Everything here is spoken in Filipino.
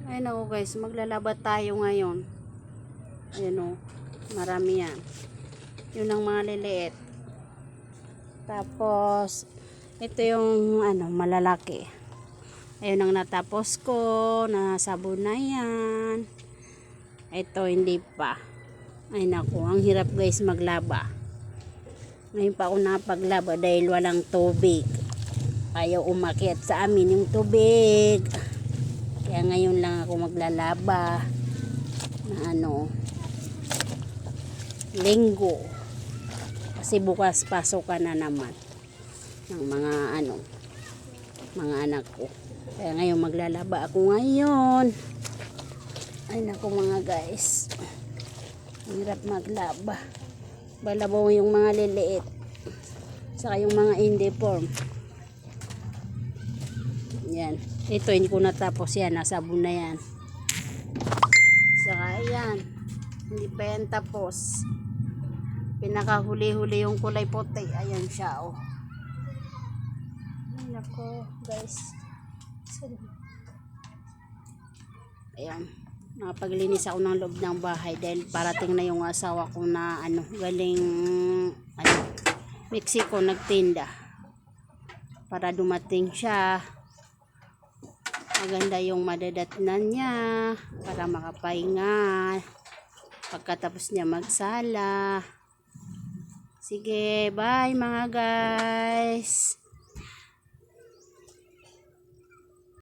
Ayun ako guys, maglalaba tayo ngayon. Ayun o, marami yan. Yun ang mga liliit. Tapos, ito yung malalaki. Ayun ang natapos ko, nasabon na yan. Ito hindi pa. Ay naku, ang hirap guys maglaba. Ngayon pa ako napaglaba dahil walang tubig. Ayaw umakyat sa amin yung tubig. Kaya ngayon lang ako maglalaba na linggo. Kasi bukas pasokan na naman ng mga anak ko. Kaya ngayon maglalaba ako ngayon. Ay naku mga guys. Hirap maglaba. Balabaw yung mga liliit. Saka yung mga indiform. Yan. Ito hindi ko natapos yan. Nasabon na yan. Saka yan. Hindi pa yan tapos. Pinakahuli-huli yung kulay puti. Ayan siya oh. Ay nako guys. Ayan. Nakapaglinis ako ng loob ng bahay dahil parating na yung asawa ko na galing Mexico nagtinda. Para dumating siya. Maganda yung madadatnan niya para makapahinga pagkatapos niya magsala. Sige, bye mga guys.